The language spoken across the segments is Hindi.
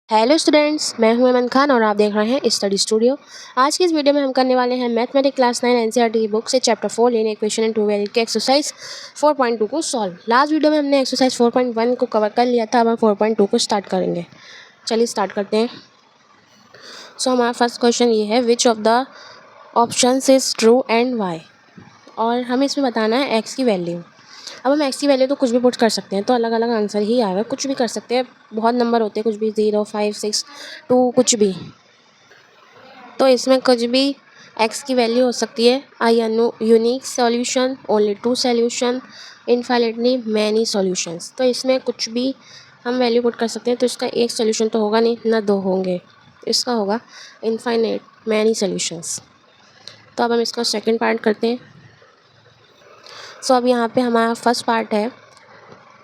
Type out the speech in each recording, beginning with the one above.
हेलो स्टूडेंट्स, मैं हूं अमन खान और आप देख रहे हैं स्टडी स्टूडियो। आज की इस वीडियो में हम करने वाले हैं मैथमेटिक्स क्लास 9 एनसीईआरटी की बुक से chapter 4 linear equation and two variable के एक्सरसाइज 4.2 को सॉल्व। लास्ट वीडियो में हमने एक्सरसाइज 4.1 को कवर कर लिया था। अब हम 4.2 को स्टार्ट करेंगे। चलिए स्टार्ट करते हैं। सो हमारा फर्स्ट क्वेश्चन ये है, which of the option is true and why. और हमें इसमें बताना है एक्स की वैल्यू। अब हम एक्स की वैल्यू तो कुछ भी पुट कर सकते हैं, तो अलग अलग आंसर ही आएगा। कुछ भी कर सकते हैं, बहुत नंबर होते हैं, कुछ भी 0, 5, 6, 2, कुछ भी। तो इसमें कुछ भी एक्स की वैल्यू हो सकती है। I unique solution, only 2 solution, infinitely many solutions. तो इसमें कुछ भी हम वैल्यू पुट कर सकते हैं। तो इसका एक सॉल्यूशन तो होगा नहीं, ना दो होंगे, इसका होगा इनफाइनाइट मैनी सॉल्यूशंस। तो अब हम इसका सेकंड पार्ट करते हैं। सो अब यहाँ पे हमारा फर्स्ट पार्ट है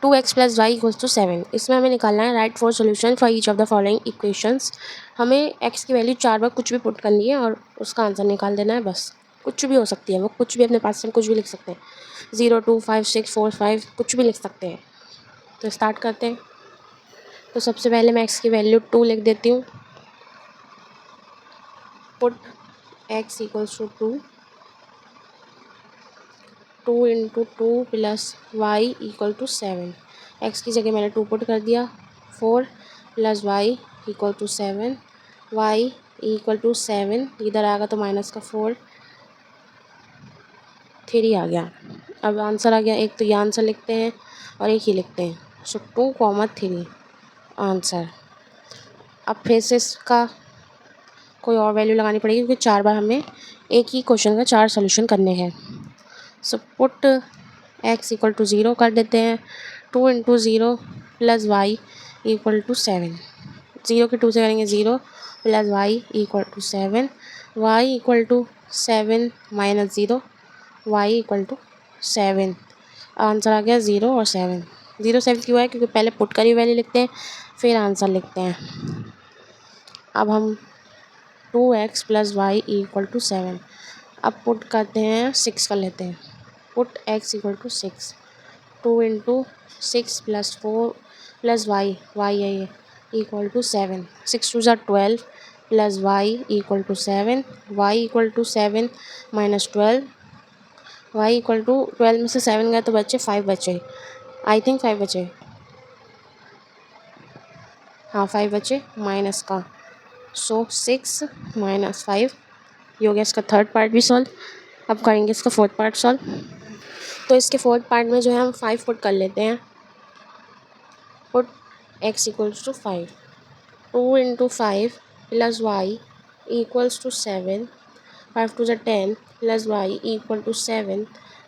2x + y = 7। इसमें हमें निकालना है right 4 solution for each of the following equations. हमें x की वैल्यू 4 बार कुछ भी पुट करनी है और उसका आंसर निकाल देना है। बस कुछ भी हो सकती है, वो कुछ भी अपने पास से हम कुछ भी लिख सकते हैं। 0, 2, 5, 6, 4, 5 कुछ भी लिख सकते हैं। तो स्टार्ट करते हैं। तो सबसे पहले मैं x की वैल्यू 2 लिख देती हूँ। Put x = 2, 2 × 2 + y = 7। x की जगह मैंने 2 पुट कर दिया। 4 + y = 7, y = 7। इधर आएगा तो माइनस का 4, 3 आ गया। अब आंसर आ गया। एक तो ये आंसर लिखते हैं और एक ही लिखते हैं। सो 2, 3 आंसर। अब फिर से इसका कोई और वैल्यू लगानी पड़ेगी, क्योंकि 4 बार हमें एक ही क्वेश्चन का 4 सोल्यूशन करने हैं। सो पुट x = 0 कर देते हैं। 2 × 0 + y = 7। 0 के 2 से करेंगे 0 + y = 7। y = 7 - 0, y = 7। आंसर आ गया 0 और 7। 0, 7 क्यों है? क्योंकि पहले पुट करी वैल्यू लिखते हैं, फिर आंसर लिखते हैं। अब हम 2x + y = 7। अब पुट करते हैं, 6 कर लेते हैं। Put x = 6। 2 × 6 + 4 + y, y है ये, = 7। 6 2 = 12 + y = 7। y = 7 - 12, y = 12 में से 7 गया तो बच्चे 5 बचे। आई थिंक 5 बचे। हाँ 5 बचे माइनस का। सो 6 - 5 ये हो गया इसका थर्ड पार्ट भी सॉल्व। अब करेंगे इसका फोर्थ पार्ट सॉल्व। तो इसके फोर्थ पार्ट में जो है हम 5 पुट कर लेते हैं। Put x = 5। 2 × 5 + y = 7। 5 2 = 10 + y = 7।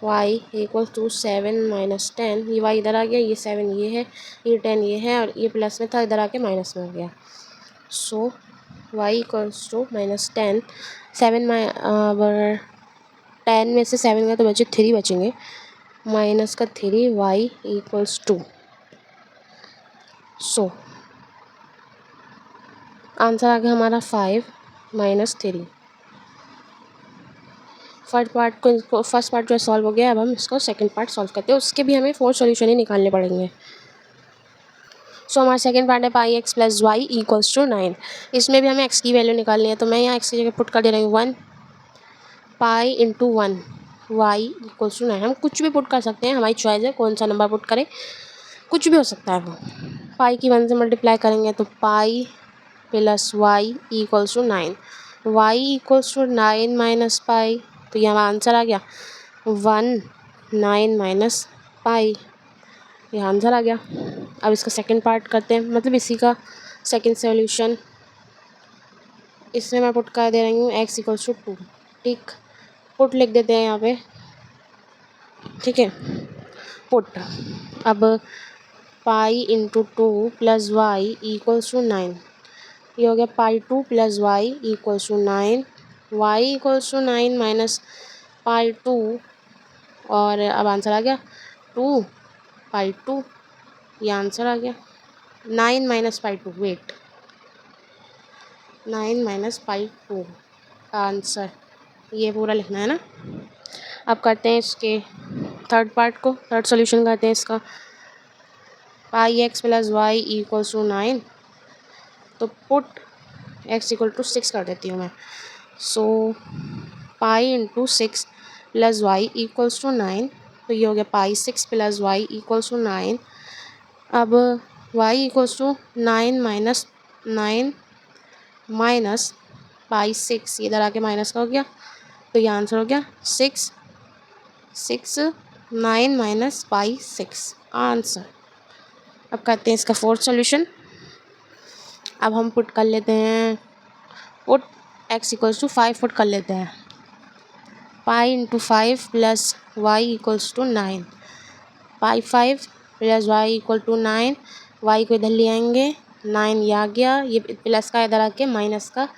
y = 7 - 10। ये y इधर आ गया, ये 7 ये है, ये 10 ये है, और ये प्लस में था, इधर आके माइनस में हो गया। सो y = -10। 7 10 में से 7 गया तो बचे 3 बचेंगे। माइनस का 3, y = 2। सो आंसर आ गया हमारा 5 - 3। फर्स्ट पार्ट जो है सॉल्व हो गया। अब हम इसको सेकंड पार्ट सॉल्व करते हैं। उसके भी हमें 4 सॉल्यूशन ही निकालने पड़ेंगे। सो हमारा सेकंड पार्ट है πx + y = 9। इसमें भी हमें x की वैल्यू निकालनी है। तो मैं यहाँ x की जगह पुट कर दे रही हूँ 1, पाई × 1, y = 9। हम कुछ भी पुट कर सकते हैं, हमारी चॉइस है कौन सा नंबर पुट करें, कुछ भी हो सकता है वो। पाई की 1 से मल्टीप्लाई करेंगे तो पाई + y = 9, y = 9 - पाई। तो ये हमारा आंसर आ गया 1 9 - पाई। ये आंसर आ गया। अब इसका सेकंड पार्ट करते हैं, मतलब इसी का सेकंड सॉल्यूशन। इसमें मैं पुट कर दे रही हूँ x = 2। ठीक, पुट लिख देते हैं यहाँ पे। ठीक है, पुट। अब पाई × 2 + y = 9। ये हो गया π2 + y = 9, y = 9 - π2। और अब आंसर आ गया 2 π2। ये आंसर आ गया 9 - π2। Wait, 9 - π2 answer. ये पूरा लिखना है ना। अब करते हैं इसके थर्ड पार्ट को, थर्ड सॉल्यूशन करते हैं इसका। πx + y = 9। तो पुट x इक्वल टू 6 कर देती हूँ मैं। So pi into 6 plus y equals to 9, तो ये हो गया pi 6 plus y equals to 9। अब y equals to 9 minus 9 minus pi 6, इधर आके माइनस का हो गया, तो ये आंसर हो गया 6 9 माइनस पाई 6 आंसर। अब करते हैं इसका फोर्थ सॉल्यूशन। अब हम पुट कर लेते हैं, put x equals to 5 put कर लेते हैं। Pi into 5 plus y equals to 9, pi 5 plus y equal to 9, y को इधर ले आएंगे, 9 ये आ गया, ये प्लस का इधर आके माइनस का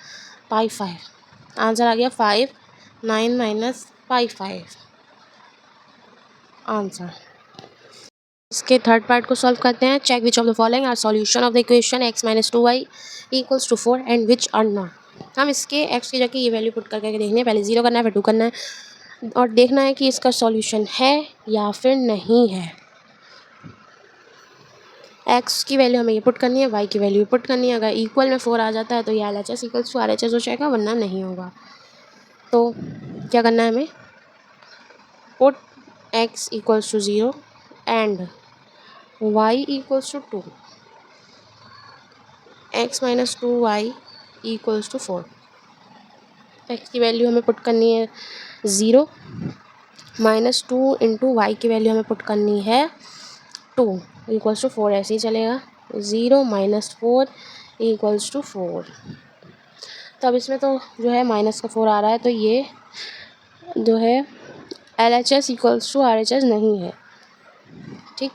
पाई 5, आंसर आ गया 5 9 माइनस पाई 5 आंसर। इसके थर्ड पार्ट को सॉल्व करते हैं। Check which of the following are solution of the equation x minus 2y equals to 4 and which are not. हम इसके x की जगह ये वैल्यू पुट करके देखने हैं, पहले 0 करना है फिर 2 करना है और देखना है कि इसका सॉल्यूशन है या फिर नहीं है। x की वैल्यू हमें ये पुट करनी है, y की वैल्यू पुट करनी है। अगर इक्वल में 4 आ जाता है तो ये LHS इक्वल्स टू RHS हो जाएगा, वरना नहीं होगा। तो क्या करना है हमें, put x equals to 0 and y equals to 2, x minus 2y equals to 4। x की वैल्यू हमें पुट करनी है 0 माइनस 2 इंटू वाई की वैल्यू हमें पुट करनी है 2 इक्वल्स टू 4, ऐसे ही चलेगा। 0 माइनस 4 इक्वल्स टू 4। तो अब इसमें तो जो है माइनस का 4 आ रहा है, तो ये जो है LHS इक्वल्स टू RHS नहीं है, ठीक।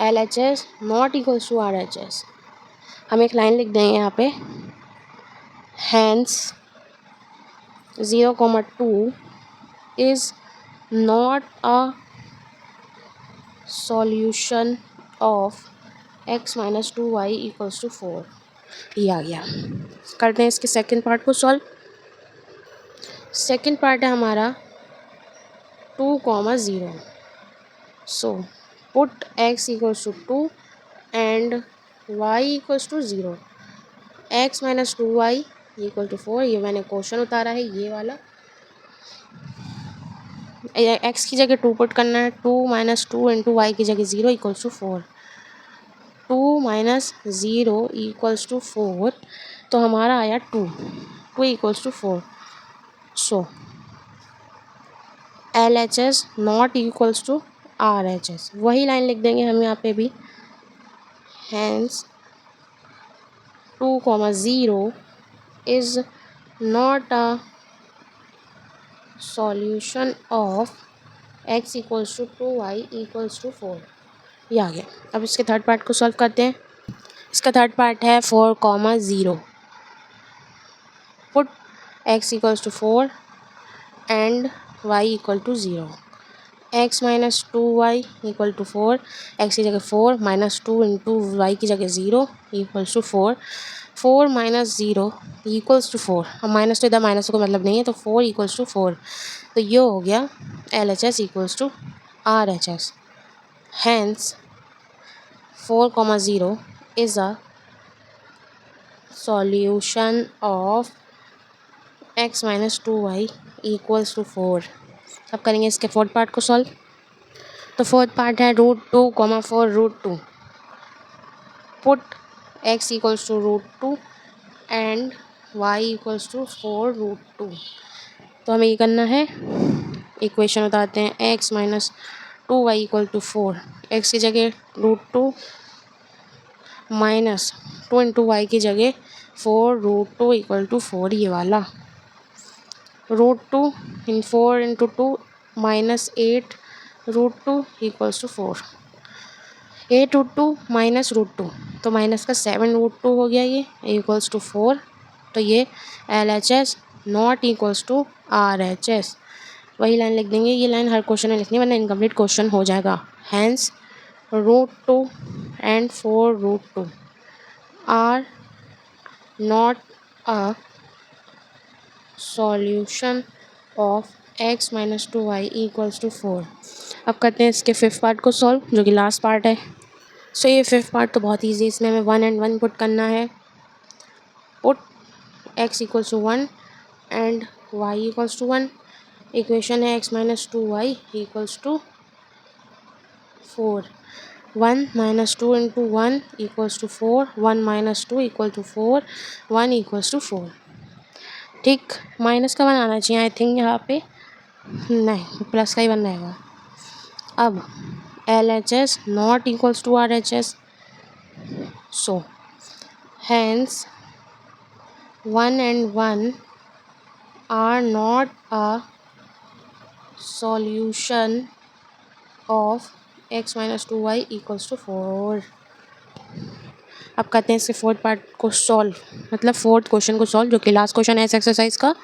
LHS not equals to RHS। हम एक लाइन लिख देंगे यहाँ पे, hence 0,2 is not a solution of x minus 2y equals to 4। ये आ गया। करते हैं इसके सेकंड पार्ट को सॉल्व। सेकंड पार्ट है हमारा 2,0। So put x equals to 2 and y equals to 0, x minus 2y equal to 4। ये मैंने क्वेश्चन उतारा है, ये वाला। x की जगह 2 पुट करना है, 2 माइनस 2 इंटू वाई की जगह 0 equals to 4। 2 minus 0 equals to 4, तो हमारा आया 2 equals to 4। So LHS not equals to RHS। वही लाइन लिख देंगे हम यहाँ पे भी, hence 2,0 is not a solution of x equals to 2y equals to 4। ये आ गया। अब इसके थर्ड पार्ट को सॉल्व करते हैं। इसका थर्ड पार्ट है 4,0, put x equals to 4 and y equal to 0, x minus 2y equal to 4, x की जगह 4 माइनस 2 इंटू वाई की जगह 0 equals to 4। 4 minus 0 equals to 4। अब माइनस तो इधर माइनस को मतलब नहीं है, तो 4 इक्वल्स टू 4। तो ये हो गया LHS equals to RHS। Hence 4,0 is a solution of x minus 2y equals to 4। अब करेंगे इसके फोर्थ पार्ट को सॉल्व। तो फोर्थ पार्ट है √2,4 √2, put x equals to √2 and y equals to 4 √2। तो हमें ये करना है, इक्वेशन बताते हैं, x minus 2y equal to 4, x की जगह √2 माइनस 2 इंटू वाई की जगह 4 √2 इक्वल टू 4। ये वाला √2 इन 4 into 2 minus 8 √2 equals to 4। 8 √2 minus √2, तो माइनस का 7 √2 हो गया, ये इक्वल्स टू 4। तो ये LHS not equals to RHS। वही लाइन लिख देंगे, ये लाइन हर क्वेश्चन में लिखनी है वरना इनकम्प्लीट क्वेश्चन हो जाएगा। Hence √2 and 4 √2 are not a solution of x minus 2y equals to 4। अब करते हैं इसके फिफ्थ पार्ट को सॉल्व, जो कि लास्ट पार्ट है। सो ये फिफ्थ पार्ट तो बहुत ईजी है, इसमें हमें 1 एंड 1 पुट करना है। Put x equals to 1 and y equals to 1। Equation है x minus 2y equals to 4। 1 minus 2 into 1 equals to 4, 1 minus 2 equal to 4, 1 equals to 4। ठीक, माइनस का 1 आना चाहिए आई थिंक यहाँ पे, नहीं प्लस का ही 1 रहेगा। अब LHS not equals to RHS, so hence 1 and 1 are not a solution of x minus 2y equals to 4। अब करते हैं इसके फोर्थ पार्ट को सॉल्व, मतलब फोर्थ क्वेश्चन को सॉल्व, जो कि लास्ट क्वेश्चन है इस एक्सरसाइज का।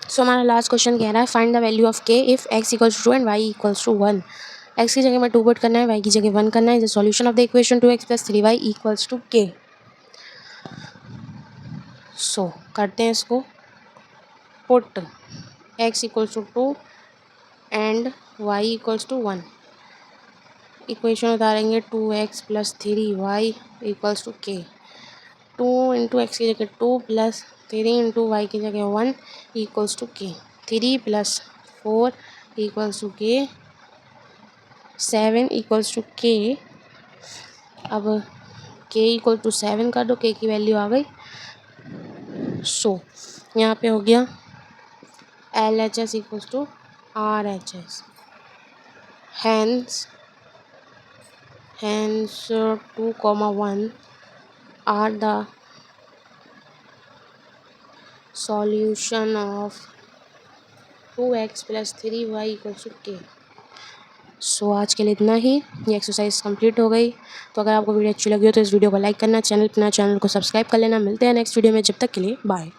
सो हमारा लास्ट क्वेश्चन कह रहा है find the value of k if x equals to 2 and y equals to 1। x की जगह में 2 पुट करना है, y की जगह 1 करना है। The solution of the equation 2x plus 3y equals to k। So करते हैं इसको, put x equals to 2 and y equals to 1। Equation उतारेंगे 2x plus 3y equals to k। 2 into x की जगह 2 प्लस 3 इंटू वाई की जगह 1 equals to k। 3 plus 4 equals to k, 7 equals to k। अब k इक्वल टू 7 कर दो, k की वैल्यू आ गई। सो यहाँ पे हो गया LHS equals to RHS। hence 2, 1 are the solution of 2x plus 3y equals to k। So आज के लिए इतना ही, ये एक्सरसाइज कंप्लीट हो गई। तो अगर आपको वीडियो अच्छी लगी हो तो इस वीडियो को लाइक करना, चैनल को सब्सक्राइब कर लेना। मिलते हैं नेक्स्ट वीडियो में, जब तक के लिए बाय।